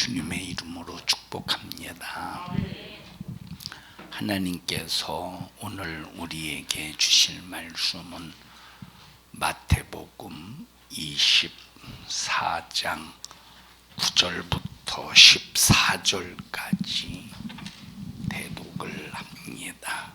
주님의 이름으로 축복합니다. 하나님께서 오늘 우리에게 주실 말씀은 마태복음 24장 9절부터 14절까지 대독을 합니다.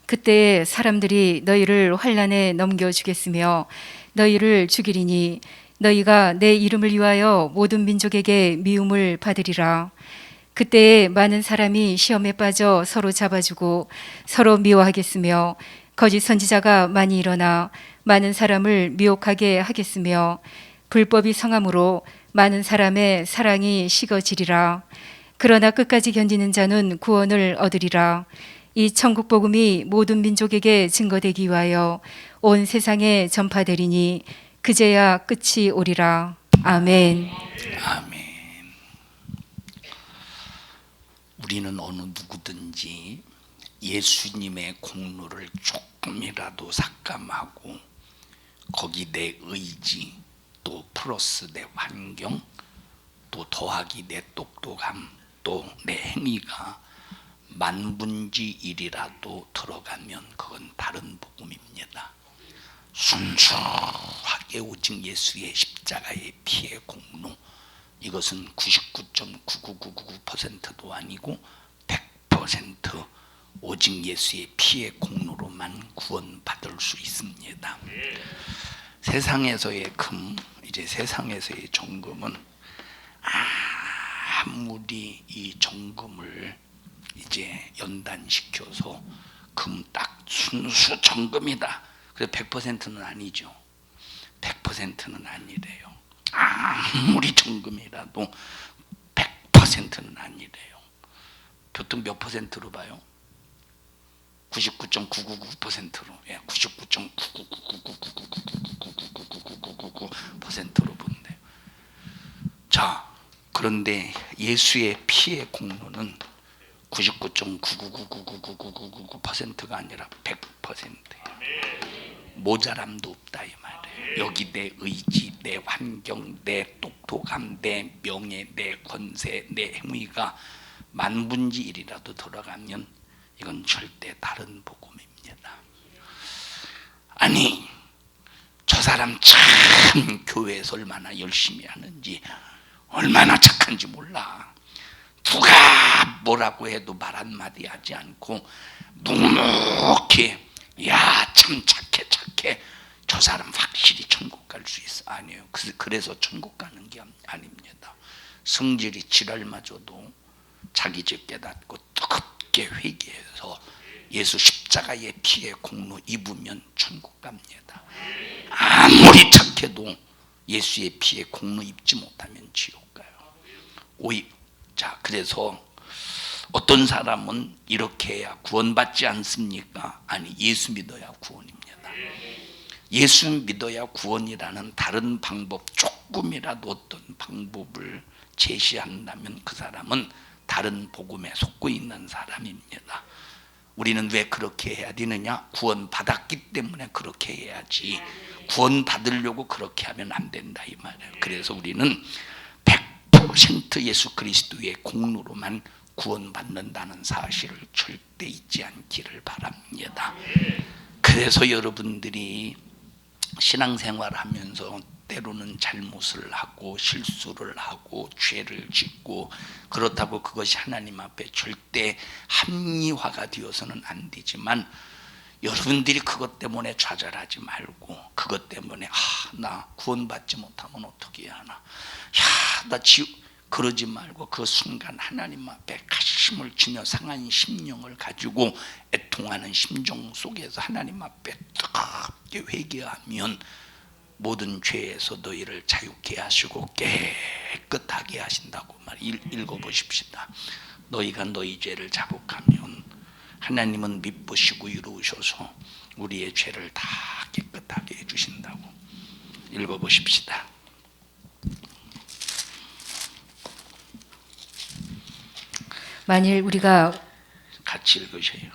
그때 사람들이 너희를 환난에 넘겨주겠으며 너희를 죽이리니 너희가 내 이름을 위하여 모든 민족에게 미움을 받으리라. 그때에 많은 사람이 시험에 빠져 서로 잡아주고 서로 미워하겠으며 거짓 선지자가 많이 일어나 많은 사람을 미혹하게 하겠으며 불법이 성함으로 많은 사람의 사랑이 식어지리라. 그러나 끝까지 견디는 자는 구원을 얻으리라. 이 천국 복음이 모든 민족에게 증거되기 위하여 온 세상에 전파되리니 그제야 끝이 오리라. 아멘. 아멘. 우리는 어느 누구든지 예수님의 공로를 조금이라도 삭감하고 거기 내 의지 또 플러스 내 환경 또 더하기 내 똑똑함 또 내 행위가 만분지 1이라도 들어가면 그건 다른 복음입니다. 순수하게 오직 예수의 십자가의 피의 공로, 이것은 99.99999%도 아니고 100% 오직 예수의 피의 공로로만 구원받을 수 있습니다. 세상에서의 금, 이제 세상에서의 정금은 아무리 이 정금을 이제 연단시켜서 금 딱 순수 정금이다. 그래서 100%는 아니죠. 100%는 아니래요. 아무리 정금이라도 100%는 아니래요. 보통 몇 퍼센트로 봐요? 99.999%로, 99.9999999999999%로 본대요. 자, 그런데 예수의 피의 공로는 99.9999999%가 아니라 100%예요. 모자람도 없다 이 말이에요. 여기 내 의지, 내 환경, 내 똑똑함, 내 명예, 내 권세, 내 행위가 만분지 1이라도 들어가면 이건 절대 다른 복음입니다. 아니, 저 사람 참 교회에서 얼마나 열심히 하는지, 얼마나 착한지 몰라. 누가 뭐라고 해도 말 한마디 하지 않고 묵묵히 야, 참 착해. 저 사람 확실히 천국 갈 수 있어. 아니에요. 그래서 천국 가는 게 아닙니다. 성질이 지랄마저도 자기 죄 깨닫고 뜨겁게 회개해서 예수 십자가의 피의 공로 입으면 천국 갑니다. 아무리 착해도 예수의 피의 공로 입지 못하면 지옥 가요. 자, 그래서 어떤 사람은 이렇게 해야 구원받지 않습니까? 아니, 예수 믿어야 구원입니다. 예수 믿어야 구원이라는 다른 방법, 조금이라도 어떤 방법을 제시한다면 그 사람은 다른 복음에 속고 있는 사람입니다. 우리는 왜 그렇게 해야 되느냐? 구원받았기 때문에 그렇게 해야지, 구원받으려고 그렇게 하면 안 된다 이 말이에요. 그래서 우리는 100% 예수 그리스도의 공로로만 구원받는다는 사실을 절대 잊지 않기를 바랍니다. 그래서 여러분들이 신앙생활 하면서 때로는 잘못을 하고 실수를 하고 죄를 짓고, 그렇다고 그것이 하나님 앞에 절대 합리화가 되어서는 안 되지만 여러분들이 그것 때문에 좌절하지 말고, 그것 때문에 나 구원받지 못하면 어떻게 해야 하나, 나 그러지 말고 그 순간 하나님 앞에 가슴을 치며 상한 심령을 가지고 애통하는 심정 속에서 하나님 앞에 뜨겁게 회개하면 모든 죄에서 너희를 자유케 하시고 깨끗하게 하신다고 읽어보십시다. 너희가 너희 죄를 자복하면 하나님은 미쁘시고 이루셔서 우리의 죄를 다 깨끗하게 해주신다고. 읽어보십시다. 만일 우리가 같이 읽으세요.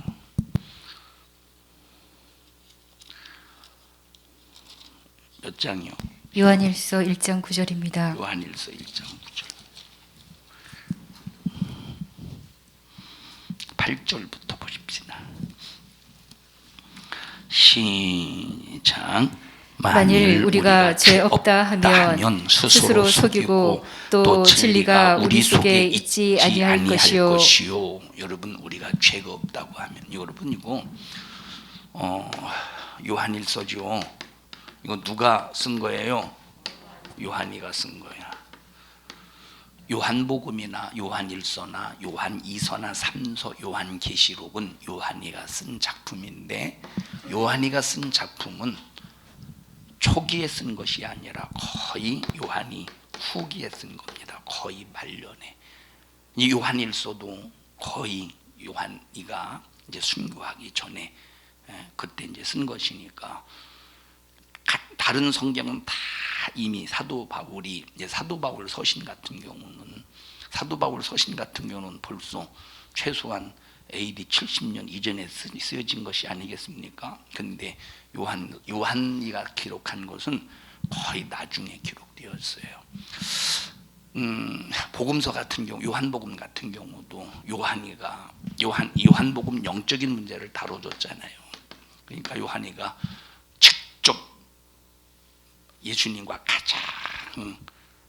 몇 장이요? 요한일서 1장 9절입니다. 요한일서 1장 9절. 8절부터 보십시다. 시작. 만일 우리가 죄 없다 하면 스스로 속이고 또 진리가 우리 속에 있지 아니할 것이요. 여러분, 우리가 죄가 없다고 하면, 여러분 이거 요한일서죠. 이거 누가 쓴 거예요? 요한이가 쓴 거야. 요한복음이나 요한일서나 요한이서나 3서 요한계시록은 요한이가 쓴 작품인데, 요한이가 쓴 작품은 초기에 쓴 것이 아니라 거의 요한이 후기에 쓴 겁니다. 거의 말년에. 이 요한일서도 거의 요한이가 이제 순교하기 전에 그때 이제 쓴 것이니까, 다른 성경은 다 이미 사도 바울이, 이제 사도 바울 서신 같은 경우는 벌써 최소한 AD 70년 이전에 쓰여진 것이 아니겠습니까? 그런데 요한이가 기록한 것은 거의 나중에 기록되었어요. 복음서 같은 경우, 요한복음 같은 경우도 요한복음 영적인 문제를 다뤄줬잖아요. 그러니까 요한이가 직접 예수님과 가장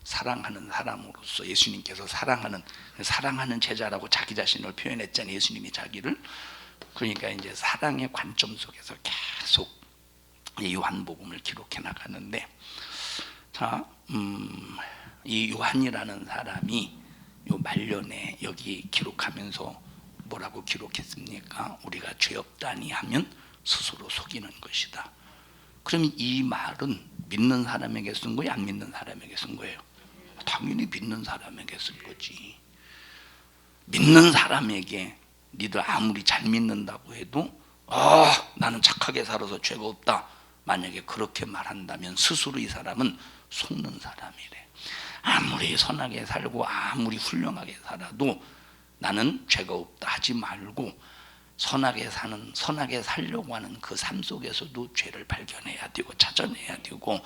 사랑하는 사람으로서, 예수님께서 사랑하는 제자라고 자기 자신을 표현했잖아요. 예수님이 자기를. 그러니까 이제 사랑의 관점 속에서 계속 요한복음을 기록해 나가는데, 자, 이 요한이라는 사람이 요 말년에 여기 기록하면서 뭐라고 기록했습니까? 우리가 죄 없다니 하면 스스로 속이는 것이다. 그럼 이 말은 믿는 사람에게 쓴 거예요? 안 믿는 사람에게 쓴 거예요? 당연히 믿는 사람에게 쓴 거지. 믿는 사람에게 니들 아무리 잘 믿는다고 해도 나는 착하게 살아서 죄가 없다, 만약에 그렇게 말한다면 스스로 이 사람은 속는 사람이래. 아무리 선하게 살고 아무리 훌륭하게 살아도 나는 죄가 없다 하지 말고, 선하게 살려고 하는 그 삶 속에서도 죄를 발견해야 되고 찾아내야 되고,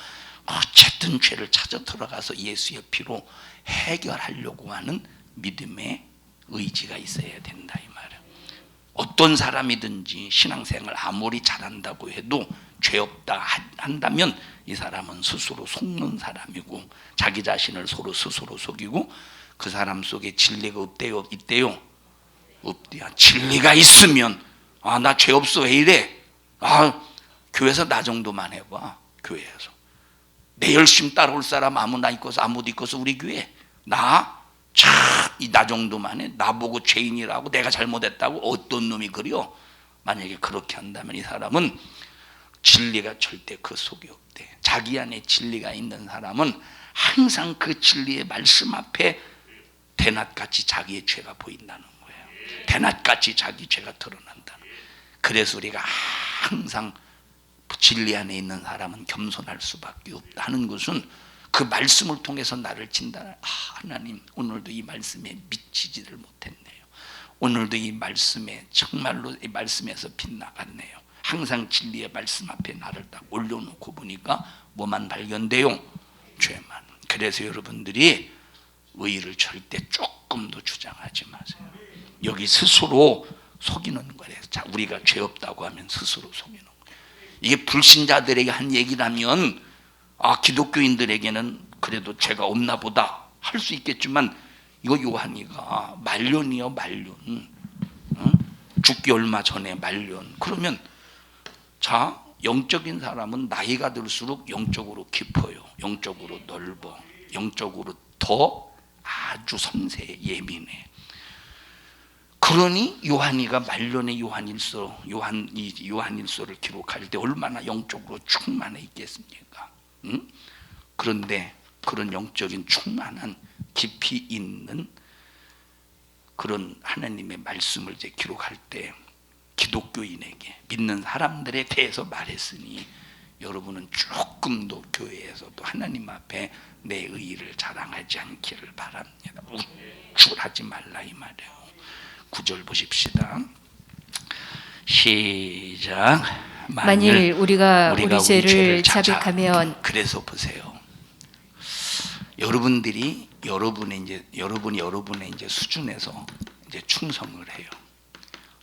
어쨌든 죄를 찾아 들어가서 예수의 피로 해결하려고 하는 믿음의 의지가 있어야 된다, 이 말이에요. 어떤 사람이든지 신앙생활 아무리 잘한다고 해도 죄 없다 한다면 이 사람은 스스로 속는 사람이고, 자기 자신을 스스로 속이고, 그 사람 속에 진리가 없대요? 있대요? 없대요. 진리가 있으면 나 죄 없어, 왜 이래? 교회에서 나 정도만 해봐. 교회에서 내 열심히 따라올 사람 아무도 있고서 우리 교회 나 정도만 해. 나보고 죄인이라고, 내가 잘못했다고 어떤 놈이 그려? 만약에 그렇게 한다면 이 사람은 진리가 절대 그 속에 없대. 자기 안에 진리가 있는 사람은 항상 그 진리의 말씀 앞에 대낮같이 자기의 죄가 보인다는 거예요. 대낮같이 자기 죄가 드러난다. 그래서 우리가 항상 진리 안에 있는 사람은 겸손할 수밖에 없다 하는 것은, 그 말씀을 통해서 나를 진단할, 하나님 오늘도 이 말씀에 미치지를 못했네요. 오늘도 이 말씀에 정말로 이 말씀에서 빗나갔네요. 항상 진리의 말씀 앞에 나를 딱 올려놓고 보니까 뭐만 발견돼요? 죄만. 그래서 여러분들이 의의를 절대 조금도 주장하지 마세요. 여기 스스로 속이는 거예요. 자, 우리가 죄 없다고 하면 스스로 속이는 거예요. 이게 불신자들에게 한 얘기라면 기독교인들에게는 그래도 죄가 없나 보다 할 수 있겠지만, 이거 요한이가 말년이요, 말년. 죽기 얼마 전에 말년. 그러면 자, 영적인 사람은 나이가 들수록 영적으로 깊어요. 영적으로 넓어. 영적으로 더 아주 섬세해, 예민해. 그러니 요한이가 말년의 요한일서를 기록할 때 얼마나 영적으로 충만해 있겠습니까? 그런데 그런 영적인 충만한 깊이 있는 그런 하나님의 말씀을 이제 기록할 때 기독교인에게, 믿는 사람들에 대해서 말했으니, 여러분은 조금도 교회에서도 하나님 앞에 내 의의를 자랑하지 않기를 바랍니다. 우쭐하지 말라, 이 말이에요. 9절 보십시다. 시작. 만일 우리가 우리 죄를 자백하면, 그래서 보세요. 여러분이 여러분의 이제 수준에서 이제 충성을 해요.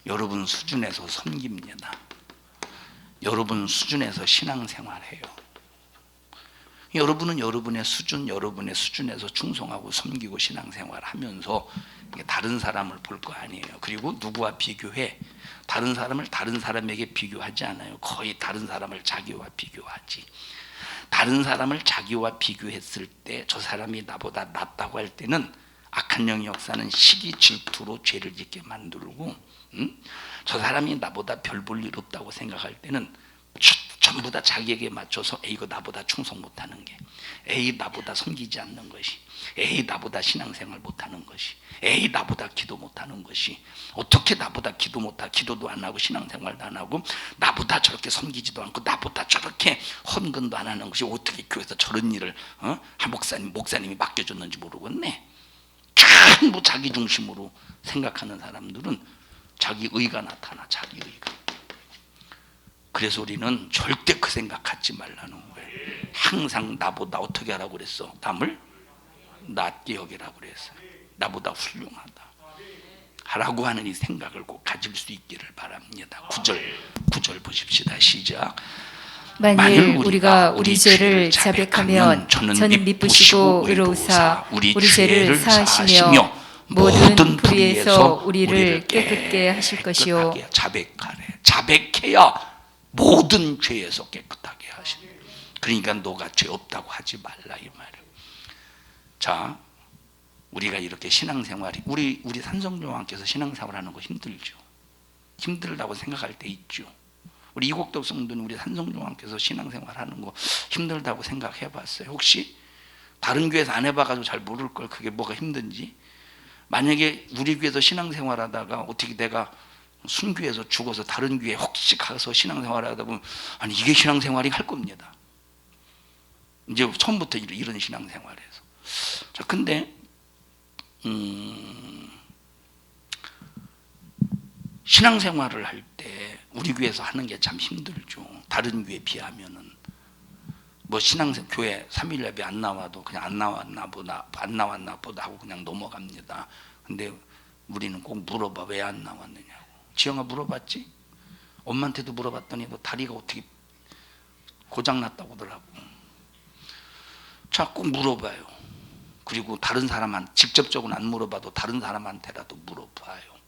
여러분 수준에서 섬깁니다. 여러분 수준에서 신앙생활해요. 여러분은 여러분의 수준에서 충성하고 섬기고 신앙생활하면서 다른 사람을 볼 거 아니에요. 그리고 누구와 비교해? 다른 사람을 다른 사람에게 비교하지 않아요. 거의 다른 사람을 자기와 비교하지. 다른 사람을 자기와 비교했을 때 저 사람이 나보다 낫다고 할 때는 악한 영의 역사는 시기 질투로 죄를 짓게 만들고, 저 사람이 나보다 별 볼 일 없다고 생각할 때는 전부 다 자기에게 맞춰서 이거 나보다 충성 못하는 게, 나보다 섬기지 않는 것이, 나보다 신앙생활 못하는 것이, 나보다 기도 못하는 것이, 어떻게 나보다 기도도 안 하고 신앙생활도 안 하고 나보다 저렇게 섬기지도 않고 나보다 저렇게 헌금도 안 하는 것이 어떻게 교회에서 저런 일을 한 목사님이 맡겨줬는지 모르겠네. 전부 자기 중심으로 생각하는 사람들은 자기 의가 나타나. 자기 의가. 그래서 우리는 절대 그 생각 갖지 말라는 거예요. 항상 나보다 어떻게 하라고 그랬어? 남을 낮게 여기라고 그랬어. 나보다 훌륭하다 하라고 하는 이 생각을 꼭 가질 수 있기를 바랍니다. 9절 보십시다. 시작. 만일 우리가 우리 죄를 자백하면 저는 미쁘시고 의로우사 우리 죄를 사하시며 모든 불의에서 우리를 깨끗게 하실 것이요. 자백해야 모든 죄에서 깨끗하게 하십니다. 그러니까 너가 죄 없다고 하지 말라 이 말이에요. 자, 우리가 이렇게 신앙생활이 우리 산성조왕께서 신앙생활하는 거 힘들죠. 힘들다고 생각할 때 있죠. 우리 이곡덕 성도는 우리 산성조왕께서 신앙생활하는 거 힘들다고 생각해봤어요? 혹시 다른 교회에서 안 해봐가지고 잘 모를 걸 그게 뭐가 힘든지. 만약에 우리 교회에서 신앙생활하다가 어떻게 내가 순교해서 죽어서 다른 교회에 혹시 가서 신앙생활하다 보면 아니 이게 신앙생활이 할 겁니다. 이제 처음부터 이런 신앙생활에서. 자, 근데 신앙생활을 할 때 우리 교회에서 하는 게 참 힘들죠. 다른 교회에 비하면은 뭐 신앙생활 교회 3일 예배 안 나와도 그냥 안 나왔나 보다 하고 그냥 넘어갑니다. 근데 우리는 꼭 물어봐. 왜 안 나왔느냐고. 지영아 물어봤지? 엄마한테도 물어봤더니 너 다리가 어떻게 고장났다고 하더라고. 자, 꼭 물어봐요. 그리고 다른 사람한테 직접적으로 안 물어봐도 다른 사람한테라도 물어봐요.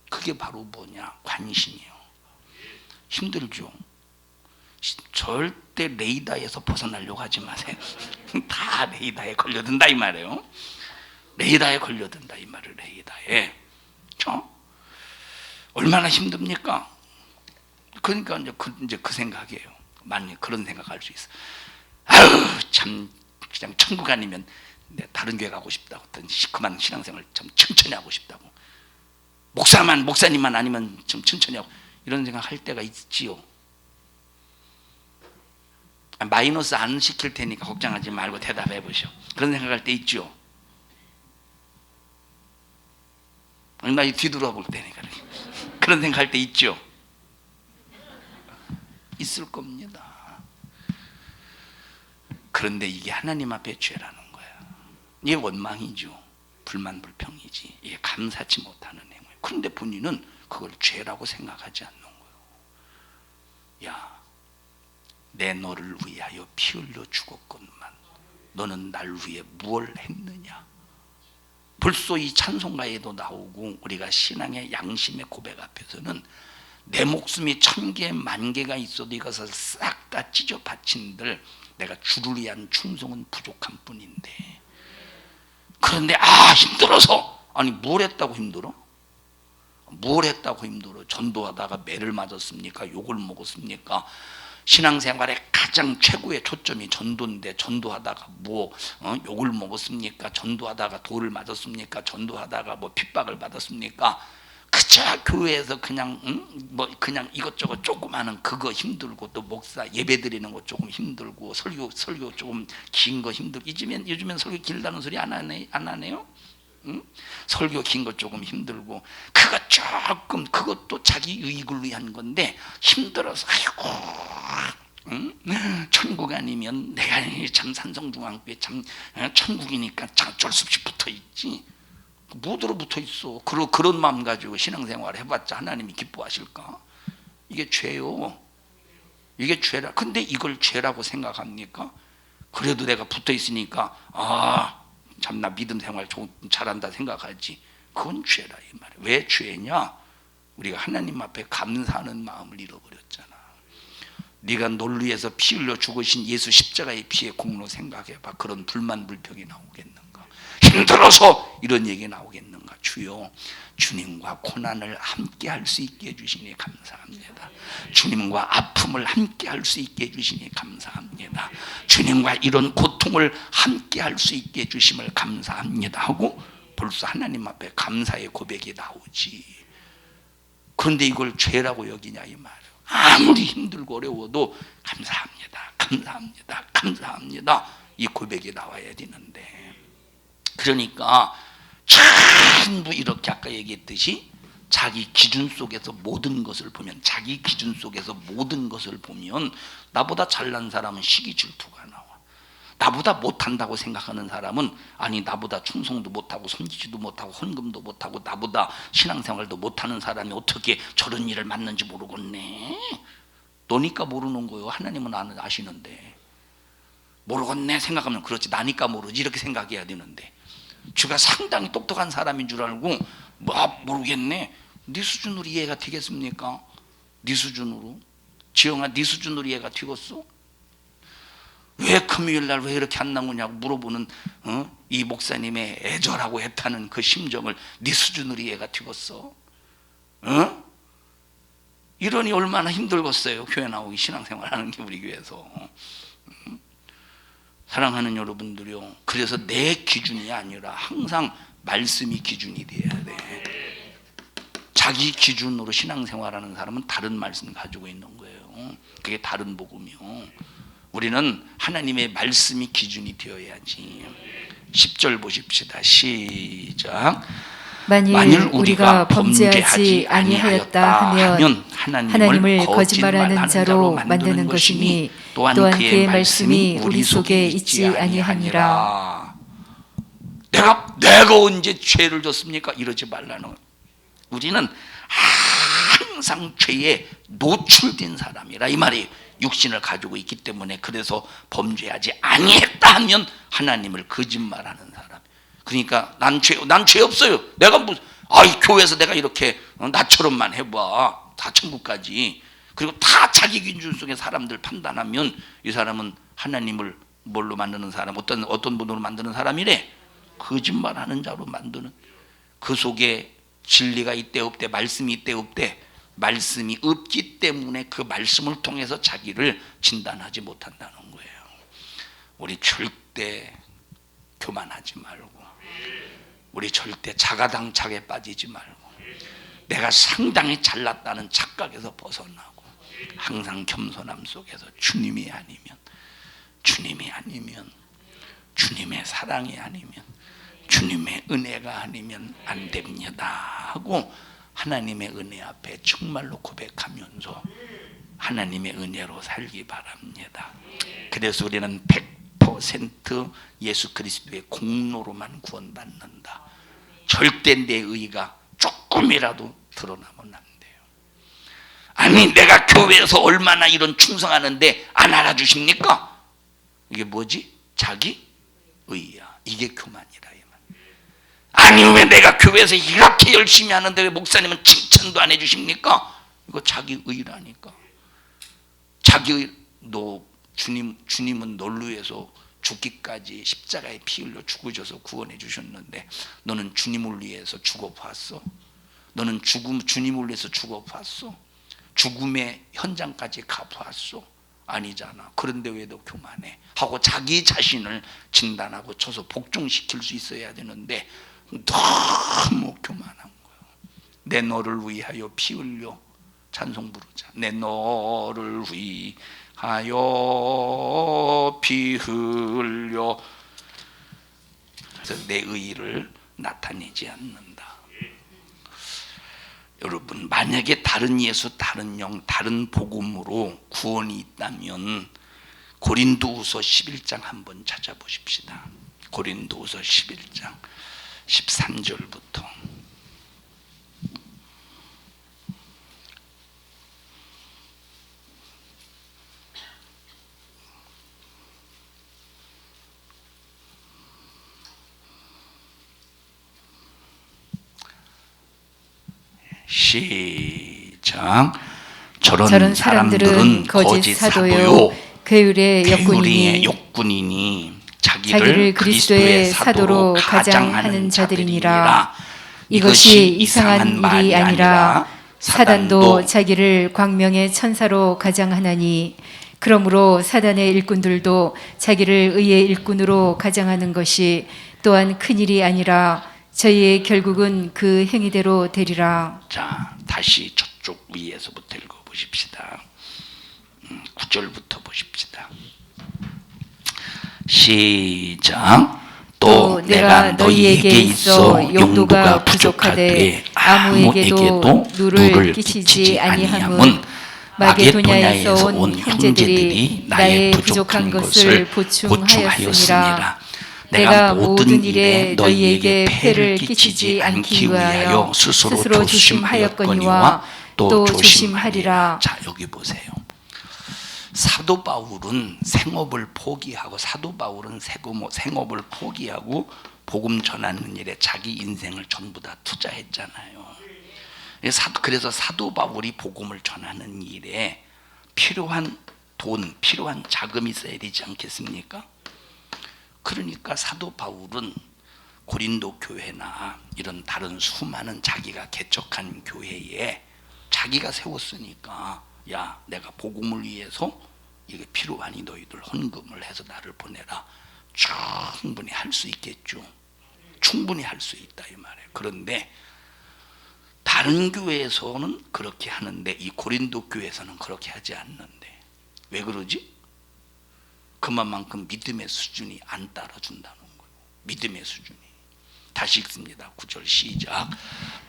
그게 바로 뭐냐? 관심이요. 힘들죠. 절대 레이더에서 벗어나려고 하지 마세요. 다 레이더에 걸려든다 이 말이에요. 레이더에 걸려든다 이 말을. 레이더에. 얼마나 힘듭니까? 그러니까 이제 그 생각이에요. 만약 그런 생각할 수 있어. 아유 참 그냥 천국 아니면 다른 교회 가고 싶다고, 시커먼 신앙생활 참 천천히 하고 싶다고, 목사님만 아니면 좀 천천히 하고 이런 생각할 때가 있지요. 마이너스 안 시킬 테니까 걱정하지 말고 대답해 보시오. 그런 생각할 때 있죠. 나 뒤돌아볼 테니까 그런 생각할 때 있죠. 있을 겁니다. 그런데 이게 하나님 앞에 죄라는 거야. 이게 원망이죠. 불만 불평이지. 이게 감사치 못하는 행위. 그런데 본인은 그걸 죄라고 생각하지 않는 거예요. 야, 내 너를 위하여 피 흘려 죽었건만 너는 날 위해 무엇을 했느냐. 벌써 이 찬송가에도 나오고 우리가 신앙의 양심의 고백 앞에서는 내 목숨이 1000개 만개가 있어도 이것을 싹 다 찢어 바친들 내가 주를 위한 충성은 부족한 뿐인데, 그런데 힘들어서, 아니 뭘 했다고 힘들어? 뭘 했다고 힘들어? 전도하다가 매를 맞았습니까? 욕을 먹었습니까? 신앙생활의 가장 최고의 초점이 전도인데 전도하다가 욕을 먹었습니까? 전도하다가 돌을 맞았습니까? 전도하다가 핍박을 받았습니까? 그저 교회에서 그냥 그냥 이것저것 조금 하는 그거 힘들고, 또 목사 예배 드리는 거 조금 힘들고, 설교 조금 긴 거 힘들고. 요즘엔 설교 길다는 소리 안 하네요? 응? 설교 긴 거 조금 힘들고, 그것도 자기 유익을 위한 건데 힘들어서 아이고 응? 천국 아니면 내가 참 산성중앙교회 참 천국이니까 어쩔 수 없이 붙어 있지. 뭐들어 붙어 있어. 그런 마음 가지고 신앙생활 해봤자 하나님이 기뻐하실까? 이게 죄요. 이게 죄라. 근데 이걸 죄라고 생각합니까? 그래도 내가 붙어 있으니까 참 나 믿음 생활 잘한다 생각하지. 그건 죄라 이 말이야. 왜 죄냐? 우리가 하나님 앞에 감사하는 마음을 잃어버렸잖아. 네가 널 위해서 피 흘려 죽으신 예수 십자가의 피의 공로 생각해봐. 그런 불만 불평이 나오겠는가? 힘들어서 이런 얘기 나오겠는가? 주여, 주님과 고난을 함께 할 수 있게 해주시니 감사합니다. 주님과 아픔을 함께 할 수 있게 해주시니 감사합니다. 주님과 이런 고통을 함께 할 수 있게 해주심을 감사합니다 하고 벌써 하나님 앞에 감사의 고백이 나오지. 그런데 이걸 죄라고 여기냐 이 말이에요. 아무리 힘들고 어려워도 감사합니다, 감사합니다, 감사합니다 이 고백이 나와야 되는데, 그러니까 전부 이렇게 아까 얘기했듯이 자기 기준 속에서 모든 것을 보면, 자기 기준 속에서 모든 것을 보면 나보다 잘난 사람은 시기 질투가 나와. 나보다 못한다고 생각하는 사람은 아니 나보다 충성도 못하고 섬기지도 못하고 헌금도 못하고 나보다 신앙생활도 못하는 사람이 어떻게 저런 일을 맡는지 모르겠네. 너니까 모르는 거요. 하나님은 아시는데. 모르겠네 생각하면 그렇지, 나니까 모르지 이렇게 생각해야 되는데, 주가 상당히 똑똑한 사람인 줄 알고 모르겠네. 네 수준으로 이해가 되겠습니까? 네 수준으로. 지영아 네 수준으로 이해가 되겠어? 왜 금요일날 왜 이렇게 안 나오냐고 물어보는 이 목사님의 애절하고 애타는 그 심정을 네 수준으로 이해가 되겠어? 이러니 얼마나 힘들겠어요. 교회 나오기 신앙생활 하는 게 우리 교회에서. 사랑하는 여러분들이요, 그래서 내 기준이 아니라 항상 말씀이 기준이 돼야 돼. 자기 기준으로 신앙생활하는 사람은 다른 말씀 가지고 있는 거예요. 그게 다른 복음이요. 우리는 하나님의 말씀이 기준이 되어야지. 10절 보십시다. 시작. 만일 우리가 범죄하지 아니하였다 하면 하나님을 거짓말하는 자로 만드는 것이니 또한 그의 말씀이 우리 속에 있지 아니하니라. 내가 언제 죄를 졌습니까? 이러지 말라는 거예요. 우리는 항상 죄에 노출된 사람이라 이 말이에요. 육신을 가지고 있기 때문에. 그래서 범죄하지 아니했다 하면 하나님을 거짓말하는 사람. 그러니까 난 죄 없어요. 내가 교회에서 내가 이렇게 나처럼만 해봐. 다 천국까지. 그리고 다 자기 기준 속에 사람들 판단하면 이 사람은 하나님을 뭘로 만드는 사람, 어떤 분으로 만드는 사람이래? 거짓말하는 자로 만드는. 그 속에 진리가 있대 없대, 말씀이 있대 없대. 말씀이 없기 때문에 그 말씀을 통해서 자기를 진단하지 못한다는 거예요. 우리 절대 교만하지 말고, 우리 절대 자가당착에 빠지지 말고, 내가 상당히 잘났다는 착각에서 벗어나고 항상 겸손함 속에서 주님이 아니면, 주님의 사랑이 아니면, 주님의 은혜가 아니면 안 됩니다 하고 하나님의 은혜 앞에 정말로 고백하면서 하나님의 은혜로 살기 바랍니다. 그래서 우리는 100% 예수 그리스도의 공로로만 구원받는다. 절대 내 의가 조금이라도 드러나면 안 돼요. 아니 내가 교회에서 얼마나 이런 충성하는데 안 알아주십니까? 이게 뭐지? 자기 의야. 이게 교만이라. 아니 왜 내가 교회에서 이렇게 열심히 하는데 왜 목사님은 칭찬도 안 해주십니까? 이거 자기 의라니까. 자기 의. 주님은 널 위해서 죽기까지 십자가에 피 흘려 죽으셔서 구원해 주셨는데 너는 주님을 위해서 죽어봤어? 너는 주님을 위해서 죽어봤어? 죽음의 현장까지 가봤어? 아니잖아. 그런데 왜 너 교만해? 하고 자기 자신을 진단하고 쳐서 복종시킬 수 있어야 되는데 너무 교만한 거예요. 내 너를 위하여 피 흘려. 찬송 부르자. 내 너를 위하여 피 흘려. 그래서 내 의의를 나타내지 않는다. 여러분, 만약에 다른 예수, 다른 영, 다른 복음으로 구원이 있다면 고린도후서 11장 한번 찾아보십시다. 고린도후서 11장 13절부터. 시작. 저런 사람들은 거짓 사도요 괴율의 괴물의 역군이니 욕군이니 자기를 자기를 그리스도의 사도로 가장하는 자들이니라. 이것이 이상한 일이 아니라 사단도 자기를 광명의 천사로 가장하나니, 그러므로 사단의 일꾼들도 자기를 의의 일꾼으로 가장하는 것이 또한 큰일이 아니라 저희의 결국은 그 행위대로 되리라. 자, 다시 저쪽 위에서부터 읽어보십시다. 9절부터 보십시다. 시작. 또 내가 너희에게 있어 용도가 부족하되 아무에게도 누를 끼치지 아니함은 마게도냐에서 온 형제들이 나의 부족한 것을 보충하였습니다. 내가 모든 일에 너희에게 폐를 끼치지 않기 위하여 스스로 조심하였거니와 또 조심하리라. 자, 여기 보세요. 사도 바울은 생업을 포기하고 복음 전하는 일에 자기 인생을 전부 다 투자했잖아요. 그래서 사도 바울이 복음을 전하는 일에 필요한 돈, 필요한 자금이 있어야 되지 않겠습니까? 그러니까 사도 바울은 고린도 교회나 이런 다른 수많은 자기가 개척한 교회에 자기가 세웠으니까, 야, 내가 복음을 위해서 이게 필요하니 너희들 헌금을 해서 나를 보내라. 충분히 할 수 있겠죠. 충분히 할 수 있다 이 말이에요. 그런데 다른 교회에서는 그렇게 하는데 이 고린도 교회에서는 그렇게 하지 않는데, 왜 그러지? 그만큼 믿음의 수준이 안 따라준다는 거예요. 믿음의 수준이. 다시 읽습니다. 9절 시작.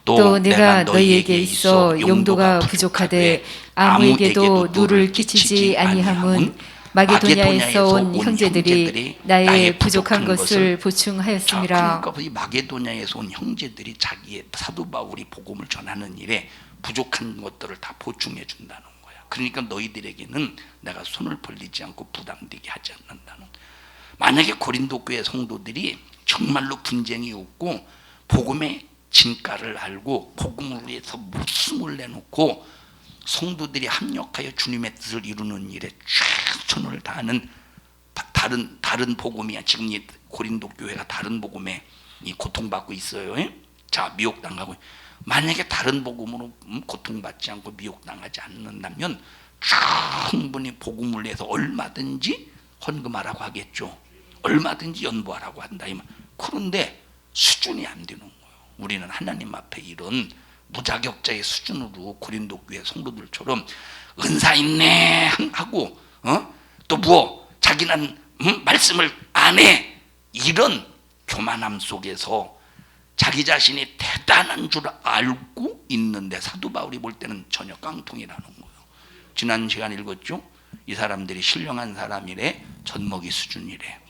또 내가 너희에게 있어 용도가 부족하되 아무에게도 누를 끼치지 아니함은 마게도냐에서 온 형제들이 나의 부족한 것을 보충하였음이라. 그러니까 이 마게도냐에서 온 형제들이 자기의 사도 바울이 복음을 전하는 일에 부족한 것들을 다 보충해 준다는 거예요. 그러니까 너희들에게는 내가 손을 벌리지 않고 부담되게 하지 않는다는. 만약에 고린도 교회 성도들이 정말로 분쟁이 없고 복음의 진가를 알고 복음을 위해서 목숨을 내놓고 성도들이 합력하여 주님의 뜻을 이루는 일에 최선을 다하는 다른 복음이야. 지금 이 고린도 교회가 다른 복음에 고통받고 있어요. 자, 미혹당하고. 만약에 다른 복음으로 고통받지 않고 미혹당하지 않는다면 충분히 복음을 위해서 얼마든지 헌금하라고 하겠죠. 얼마든지 연보하라고 한다 이 말. 그런데 수준이 안 되는 거예요. 우리는 하나님 앞에 이런 무자격자의 수준으로 고린도 교회 성도들처럼 은사 있네 하고 또 뭐 자기는 말씀을 안 해, 이런 교만함 속에서 자기 자신이 대단한 줄 알고 있는데 사도 바울이 볼 때는 전혀 깡통이라는 거예요. 지난 시간 읽었죠? 이 사람들이 신령한 사람이래, 젖먹이 수준이래.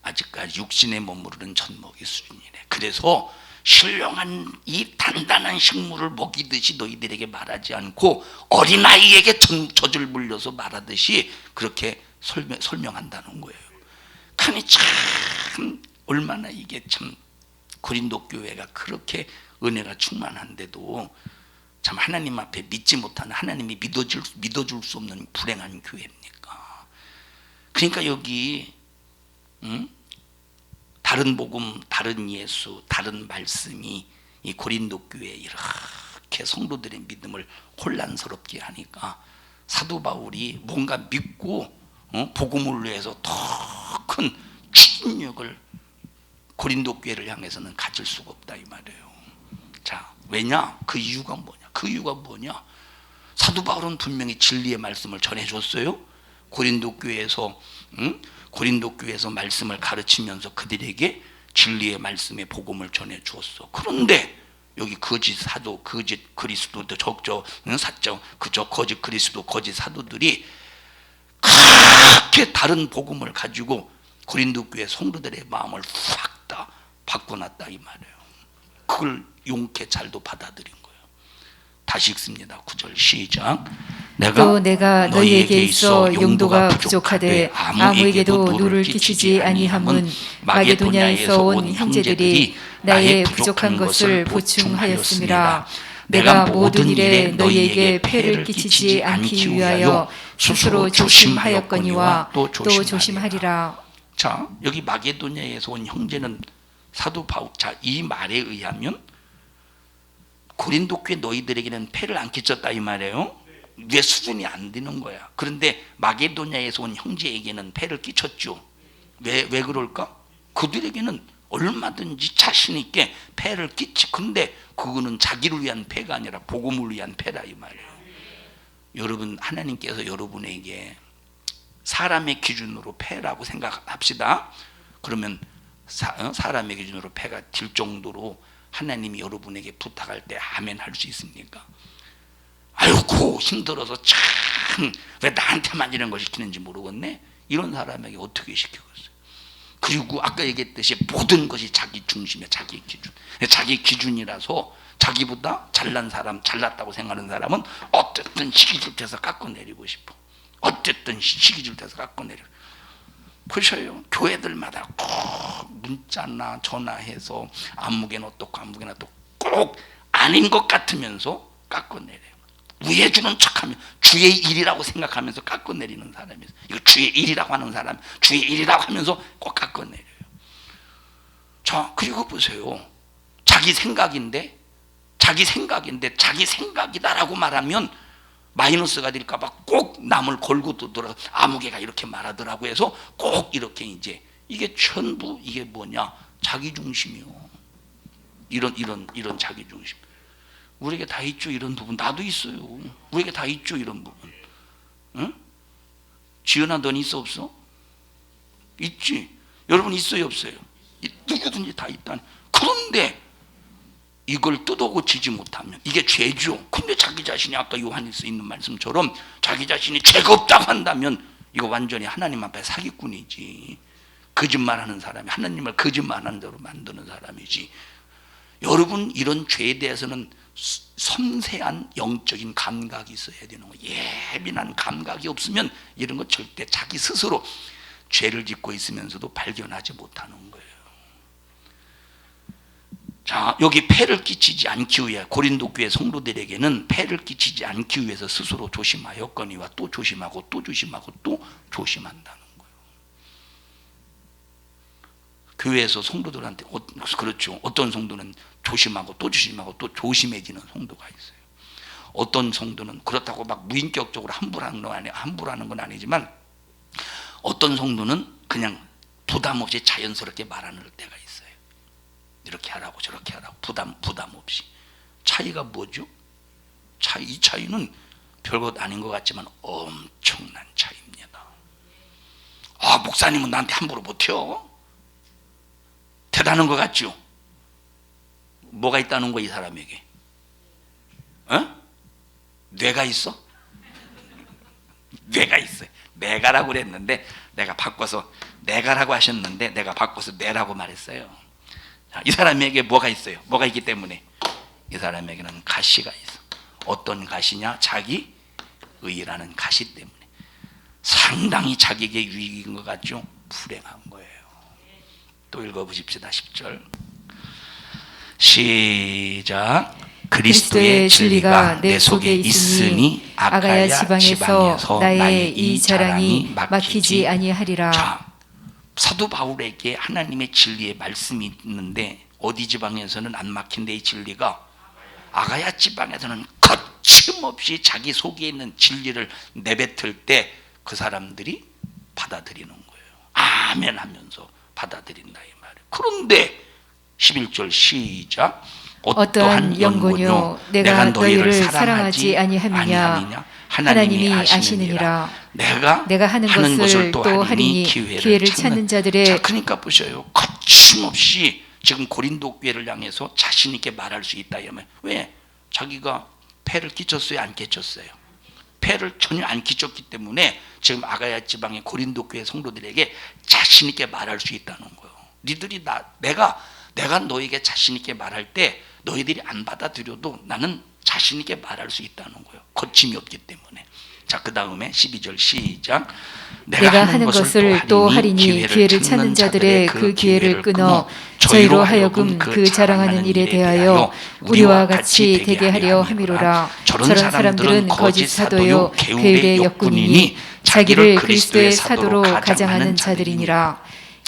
아직까지 육신에 머무르는 젖먹이 수준이래. 그래서 신령한 이 단단한 식물을 먹이듯이 너희들에게 말하지 않고 어린아이에게 젖을 물려서 말하듯이 그렇게 설명한다는 거예요. 그러니 참 얼마나 이게 참 고린도 교회가 그렇게 은혜가 충만한데도 참 하나님 앞에 믿지 못하는, 하나님이 믿어줄 수 없는 불행한 교회입니까? 그러니까 여기 다른 복음, 다른 예수, 다른 말씀이 이 고린도 교회에 이렇게 성도들의 믿음을 혼란스럽게 하니까 사도 바울이 뭔가 믿고 복음을 위해서 더 큰 추진력을 고린도 교회를 향해서는 가질 수가 없다 이 말이에요. 자, 왜냐? 그 이유가 뭐냐? 사도 바울은 분명히 진리의 말씀을 전해줬어요. 고린도 교회에서 말씀을 가르치면서 그들에게 진리의 말씀의 복음을 전해주었어. 그런데 여기 거짓 사도, 거짓 그리스도, 그저 거짓 그리스도, 거짓 사도들이 그렇게 다른 복음을 가지고 고린도 교회 성도들의 마음을 확 다 바꿔놨다 이 말이에요. 그걸 용케 잘도 받아들인 거예요. 다시 읽습니다. 9절 시작. 또 내가 너희에게 있어 용도가 부족하되 아무에게도 누를 끼치지 아니함은 마게도냐에서 온 형제들이 나의 부족한 것을 보충하였음이라. 내가 모든 일에 너희에게 폐를 끼치지 않기 위하여 스스로 조심하였거니와 또 조심하리라. 자, 여기 마게도냐에서 온 형제는 사도 바울, 자, 이 말에 의하면 고린도 교회 너희들에게는 폐를 안 끼쳤다 이 말이에요. 내 수준이 안 되는 거야. 그런데 마게도냐에서 온 형제에게는 폐를 끼쳤죠. 왜 그럴까? 그들에게는 얼마든지 자신 있게 폐를 끼치. 근데 그거는 자기를 위한 폐가 아니라 복음을 위한 폐다 이 말이에요. 여러분, 하나님께서 여러분에게 사람의 기준으로 폐라고 생각합시다. 그러면 사람의 기준으로 폐가 될 정도로 하나님이 여러분에게 부탁할 때 아멘 할 수 있습니까? 아이고 힘들어서 참 왜 나한테만 이런 걸 시키는지 모르겠네. 이런 사람에게 어떻게 시키겠어요? 그리고 아까 얘기했듯이 모든 것이 자기 중심이야. 자기 기준. 자기 기준이라서 자기보다 잘난 사람, 잘났다고 생각하는 사람은 어쨌든 시기질투해서 깎아내리고 싶어. 어쨌든 시기질투해서 깎아내리고. 보셔요. 교회들마다 꼭 문자나 전화해서 아무개나 어떻고 아무개나 어떻고 꼭 아닌 것 같으면서 깎아내려요. 우애주는 척하면 주의 일이라고 생각하면서 깎아내리는 사람이 있어요. 이거 주의 일이라고 하는 사람, 주의 일이라고 하면서 꼭 깎아내려요. 자, 그리고 보세요. 자기 생각인데 자기 생각이다라고 말하면 마이너스가 될까봐 꼭 남을 걸고 또 아무개가 이렇게 말하더라고 해서 꼭 이렇게 이제 이게 전부 이게 뭐냐? 자기 중심이요. 이런 자기 중심. 우리에게 다 있죠 이런 부분. 나도 있어요. 우리에게 다 있죠 이런 부분. 응? 지은아, 넌 있어 없어? 있지. 여러분 있어요 없어요? 누구든지 다 있다니. 그런데 이걸 뜯어고치지 못하면 이게 죄죠. 근데 자기 자신이 아까 요한일서 있는 말씀처럼 자기 자신이 죄가 없다고 한다면 이거 완전히 하나님 앞에 사기꾼이지. 거짓말하는 사람이 하나님을 거짓말하는 대로 만드는 사람이지. 여러분 이런 죄에 대해서는 섬세한 영적인 감각이 있어야 되는 거예요. 예민한 감각이 없으면 이런 거 절대 자기 스스로 죄를 짓고 있으면서도 발견하지 못하는 거예요. 자, 여기 폐를 끼치지 않기 위해 고린도 교회 성도들에게는 폐를 끼치지 않기 위해서 스스로 조심하였거니와 또 조심하고 또 조심하고 또 조심한다는 거예요. 교회에서 성도들한테 그렇죠. 어떤 성도는 조심하고 또 조심하고 또 조심해지는 성도가 있어요. 어떤 성도는 그렇다고 막 무인격적으로 함부로하는 건 아니지만 어떤 성도는 그냥 부담 없이 자연스럽게 말하는 때가 있어요. 이렇게 하라고 저렇게 하라고 부담 없이. 차이가 뭐죠? 이 차이는 별것 아닌 것 같지만 엄청난 차이입니다. 아, 목사님은 나한테 함부로 못해요. 대단한 것 같죠? 뭐가 있다는 거야 이 사람에게? 뇌가 있어? 뇌가 있어요. 내가라고 그랬는데 내가 바꿔서 내가라고 하셨는데 내가 바꿔서 뇌라고 말했어요. 이 사람에게 뭐가 있어요? 뭐가 있기 때문에 이 사람에게는 가시가 있어. 어떤 가시냐? 자기 의라는 가시 때문에 상당히 자기에게 유익인 것 같죠? 불행한 거예요. 또 읽어보십시다. 10절 시작. 그리스도의 진리가 내 속에 있으니 아가야 지방에서 나의 이 자랑이 막히지 아니하리라. 자, 사도 바울에게 하나님의 진리의 말씀이 있는데 어디 지방에서는 안 막힌데 이 진리가 아가야 지방에서는 거침없이 자기 속에 있는 진리를 내뱉을 때 그 사람들이 받아들이는 거예요. 아멘 하면서 받아들인다 이 말이에요. 그런데 11절 시작. 어떠한 영혼요 내가 너희를 사랑하지 아니함이냐 하나님이 아시느니라. 내가 하는 것을 또 하리니 기회를 찾는 자들의. 자, 그러니까 보셔요. 거침없이 지금 고린도 교회를 향해서 자신 있게 말할 수 있다 이러면 왜? 자기가 폐를 끼쳤어요? 안 끼쳤어요? 폐를 전혀 안 끼쳤기 때문에 지금 아가야 지방의 고린도 교회 성도들에게 자신 있게 말할 수 있다는 거예요. 니들이 내가 너에게 자신 있게 말할 때 너희들이 안 받아들여도 나는 자신 있게 말할 수 있다는 거예요. 거침이 없기 때문에. 자, 그 다음에 12절 시작. 내가 하는 것을 또 하리니 기회를 찾는 자들의 그 기회를 끊어 저희로 하여금 그 자랑하는 일에 대하여 우리와 같이 되게 하려 함이로라. 저런 사람들은 거짓 사도요 괴율의 역군이니 자기를 그리스도의 사도로 가장하는 자들이니라.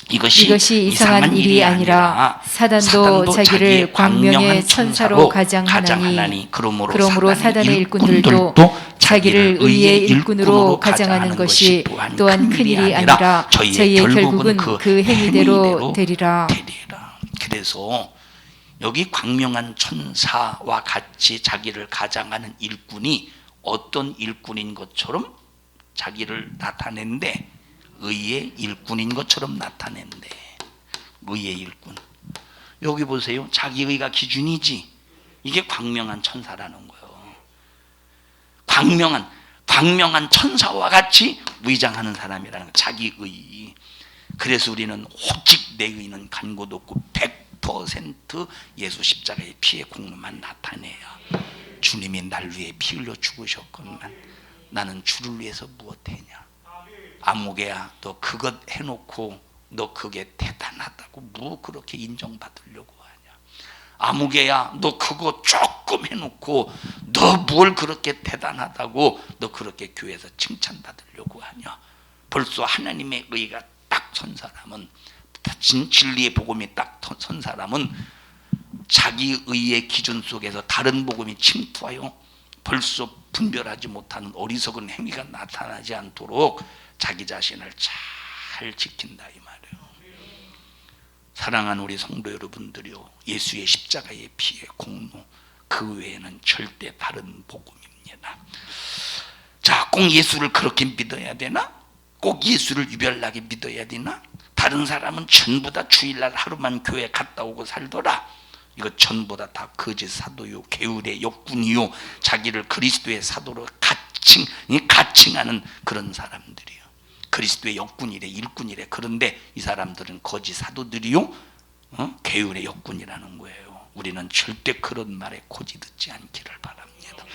이것이 이상한 일이 아니라 사단도 자기를 광명의 천사로 가장하나니 그러므로 사단의 일꾼들도 자기를 의의 일꾼으로 가장하는 것이 또한 큰일이 아니라 저희의 결국은 그 행위대로 되리라. 그래서 여기 광명한 천사와 같이 자기를 가장하는 일꾼이 어떤 일꾼인 것처럼 자기를 나타낸데 의의 일꾼인 것처럼 나타낸대. 의의 일꾼. 여기 보세요. 자기의가 기준이지. 이게 광명한 천사라는 거예요. 광명한 천사와 같이 위장하는 사람이라는 거예요. 자기의. 그래서 우리는 오직 내 의는 간고도 없고 100% 예수 십자가의 피의 공로만 나타내야 주님이 날 위해 피 흘려 죽으셨건만 나는 주를 위해서 무엇했냐. 아무개야 너 그것 해놓고 너 그게 대단하다고 뭐 그렇게 인정받으려고 하냐. 아무개야 너 그거 조금 해놓고 너 뭘 그렇게 대단하다고 너 그렇게 교회에서 칭찬받으려고 하냐. 벌써 하나님의 의가 딱 선 사람은 진리의 복음이 딱 선 사람은 자기 의의 기준 속에서 다른 복음이 침투하여 벌써 분별하지 못하는 어리석은 행위가 나타나지 않도록 자기 자신을 잘 지킨다 이 말이에요. 사랑하는 우리 성도 여러분들이요, 예수의 십자가의 피의 공로 그 외에는 절대 다른 복음입니다. 자, 꼭 예수를 그렇게 믿어야 되나? 꼭 예수를 유별나게 믿어야 되나? 다른 사람은 전부 다 주일날 하루만 교회 갔다 오고 살더라. 이거 전부 다 거짓 사도요 게으르의 역군이요 자기를 그리스도의 사도로 가칭하는 그런 사람들이요. 그리스도의 역군이래 일꾼이래. 그런데 이 사람들은 거짓 사도들이요 게으르의 역군이라는 거예요. 우리는 절대 그런 말에 고지 듣지 않기를 바랍니다.